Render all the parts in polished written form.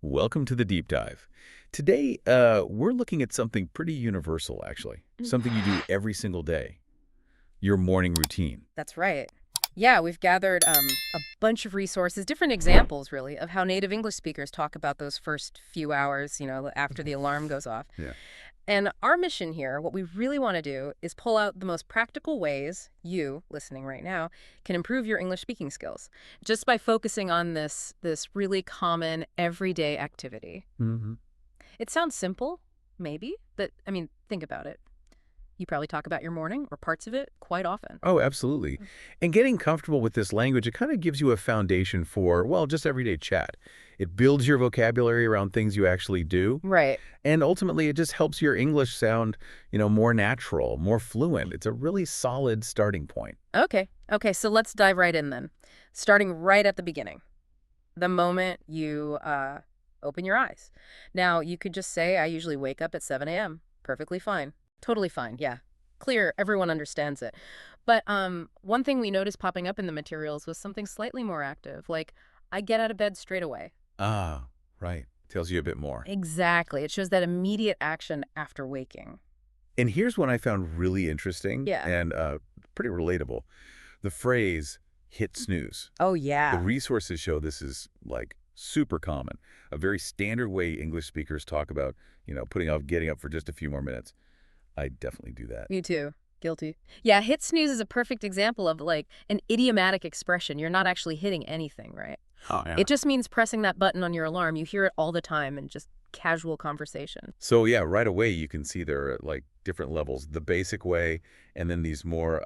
Welcome to the deep dive. Today, we're looking at something pretty universal, actually. Mm. Something you do every single day, your morning routine. That's right. Yeah, we've gathered a bunch of resources, different examples, really, of how native English speakers talk about those first few hours, after the alarm goes off. Yeah. And our mission here, what we really want to do is pull out the most practical ways you, listening right now, can improve your English speaking skills just by focusing on this really common everyday activity. hmm It sounds simple, maybe, but I mean, think about it. You probably talk about your morning or parts of it quite often. Oh, absolutely. And getting comfortable with this language, it kind of gives you a foundation for, well, just everyday chat. It builds your vocabulary around things you actually do. Right. And ultimately, it just helps your English sound, more natural, more fluent. It's a really solid starting point. Okay. Okay, so let's dive right in then. Starting right at the beginning, the moment you open your eyes. Now, you could just say, I usually wake up at 7 a.m. Perfectly fine. Totally fine, yeah. Clear, everyone understands it. But one thing we noticed popping up in the materials was something slightly more active, like, I get out of bed straight away. Ah, right. Tells you a bit more. Exactly. It shows that immediate action after waking. And here's one I found really interesting Yeah. and pretty relatable. The phrase hit snooze. Oh, The yeah. resources show this is like super common, a very standard way English speakers talk about, putting off getting up for just a few more minutes. I definitely do that. Me too. Guilty. Yeah, hit snooze is a perfect example of like an idiomatic expression. You're not actually hitting anything, right? Oh, yeah. It just means pressing that button on your alarm. You hear it all the time in just casual conversation. So yeah, right away you can see there are like different levels, the basic way and then these more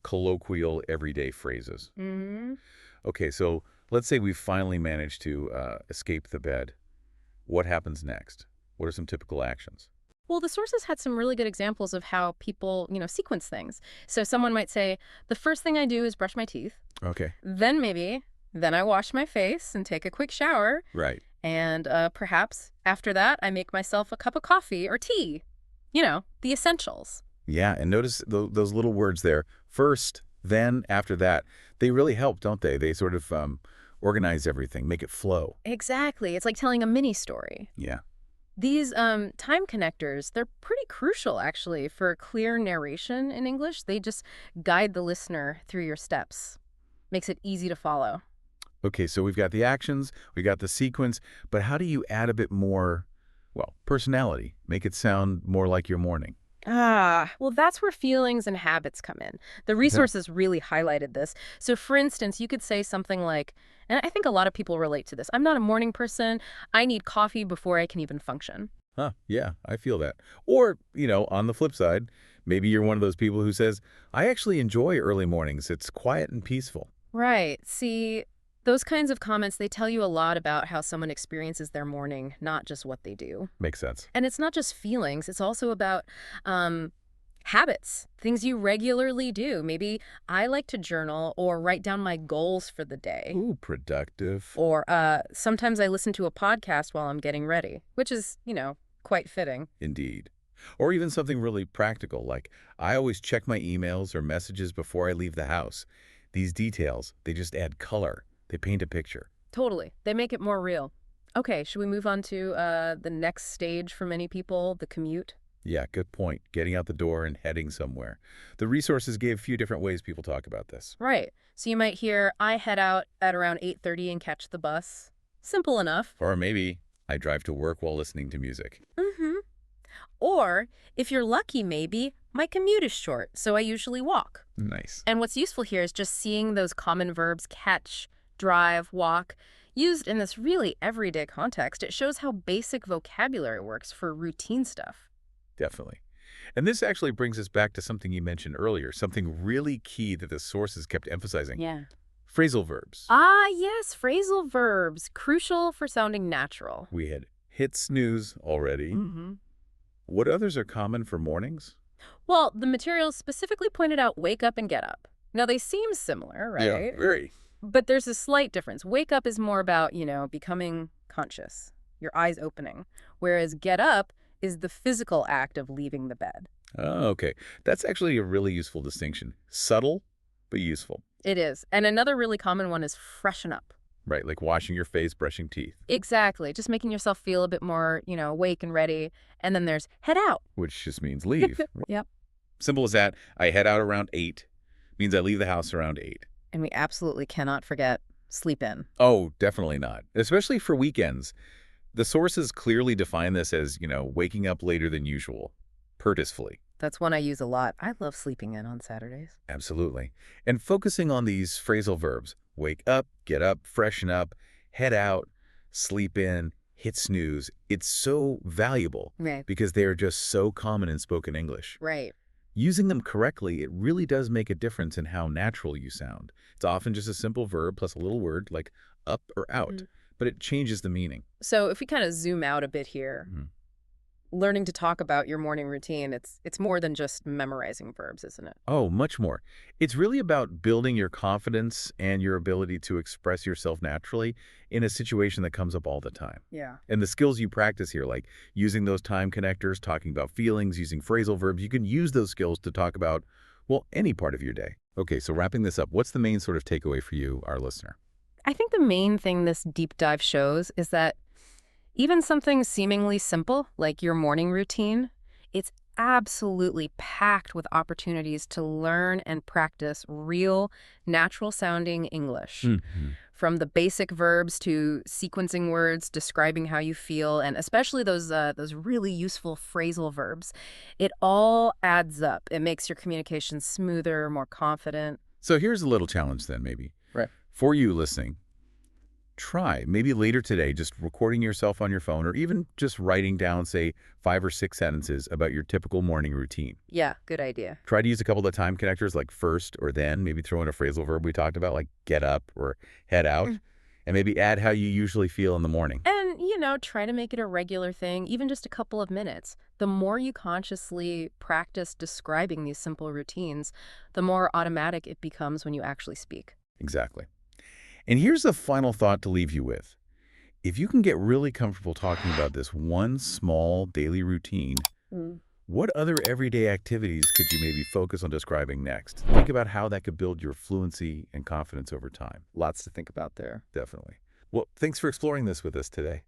colloquial everyday phrases. Hmm. Okay, so let's say we finally managed to escape the bed. What happens next? What are some typical actions? Well, the sources had some really good examples of how people, sequence things. So someone might say, the first thing I do is brush my teeth. Okay. Then I wash my face and take a quick shower. Right. And perhaps after that, I make myself a cup of coffee or tea. The essentials. Yeah, and notice those little words there. First, then, after that. They really help, don't they? They sort of organize everything, make it flow. Exactly. It's like telling a mini story. Yeah. These time connectors, they're pretty crucial, actually, for clear narration in English. They just guide the listener through your steps. Makes it easy to follow. Okay, so we've got the actions, we got the sequence, but how do you add a bit more, well, personality? Make it sound more like your morning. Ah, well, that's where feelings and habits come in. The resources really highlighted this. So, for instance, you could say something like, and I think a lot of people relate to this, I'm not a morning person. I need coffee before I can even function. Huh, yeah, I feel that. Or, on the flip side, maybe you're one of those people who says, I actually enjoy early mornings. It's quiet and peaceful. Right. See, those kinds of comments, they tell you a lot about how someone experiences their morning, not just what they do. Makes sense. And it's not just feelings, it's also about um, habits, things you regularly do. Maybe I like to journal or write down my goals for the day. Ooh, productive. Or sometimes I listen to a podcast while I'm getting ready, which is, quite fitting. Indeed. Or even something really practical, like I always check my emails or messages before I leave the house. These details, they just add color. They paint a picture. Totally. They make it more real. Okay, should we move on to the next stage for many people, the commute? Yeah, good point. Getting out the door and heading somewhere. The resources gave a few different ways people talk about this. Right. So you might hear, I head out at around 8:30 and catch the bus. Simple enough. Or maybe I drive to work while listening to music. Mm-hmm. Or, if you're lucky, maybe, my commute is short, so I usually walk. Nice. And what's useful here is just seeing those common verbs catch, drive, walk, used in this really everyday context. It shows how basic vocabulary works for routine stuff. Definitely. And this actually brings us back to something you mentioned earlier, something really key that the sources kept emphasizing. Yeah. Phrasal verbs. Ah, yes, phrasal verbs, crucial for sounding natural. We had hit snooze already. Mm-hmm. What others are common for mornings? Well, the materials specifically pointed out wake up and get up. Now, they seem similar, right? Yeah, very. But there's a slight difference. Wake up is more about, becoming conscious, your eyes opening, whereas get up is the physical act of leaving the bed. Oh, okay. That's actually a really useful distinction. Subtle, but useful. It is. And another really common one is freshen up. Right, like washing your face, brushing teeth, Exactly. Just making yourself feel a bit more, awake and ready. And then there's head out. which just means leave. Yep. Simple as that. I head out around 8, means I leave the house around 8. And we absolutely cannot forget sleep in. Oh, definitely not. Especially for weekends. The sources clearly define this as, waking up later than usual, purposefully. That's one I use a lot. I love sleeping in on Saturdays. Absolutely. And focusing on these phrasal verbs, wake up, get up, freshen up, head out, sleep in, hit snooze, it's so valuable Right. because they are just so common in spoken English. Right. Using them correctly, it really does make a difference in how natural you sound. It's often just a simple verb plus a little word like up or out, but it changes the meaning. So if we kind of zoom out a bit here, Mhm. learning to talk about your morning routine, it's more than just memorizing verbs, isn't it? Oh, much more. It's really about building your confidence and your ability to express yourself naturally in a situation that comes up all the time. Yeah. And the skills you practice here, like using those time connectors, talking about feelings, using phrasal verbs, you can use those skills to talk about, well, any part of your day. Okay, so wrapping this up, what's the main sort of takeaway for you, our listener? I think the main thing this deep dive shows is that even something seemingly simple, like your morning routine, it's absolutely packed with opportunities to learn and practice real, natural-sounding English. Mhm. From the basic verbs to sequencing words, describing how you feel, and especially those really useful phrasal verbs, it all adds up. It makes your communication smoother, more confident. So here's a little challenge then, maybe. Right. For you listening, try maybe later today just recording yourself on your phone or even just writing down, say, 5 or 6 sentences about your typical morning routine. Yeah, good idea. Try to use a couple of time connectors like first or then, maybe throw in a phrasal verb we talked about like get up or head out, and maybe add how you usually feel in the morning. And, try to make it a regular thing, even just a couple of minutes. The more you consciously practice describing these simple routines, the more automatic it becomes when you actually speak. Exactly. And here's a final thought to leave you with. If you can get really comfortable talking about this one small daily routine, what other everyday activities could you maybe focus on describing next? Think about how that could build your fluency and confidence over time. Lots to think about there. Definitely. Well, thanks for exploring this with us today.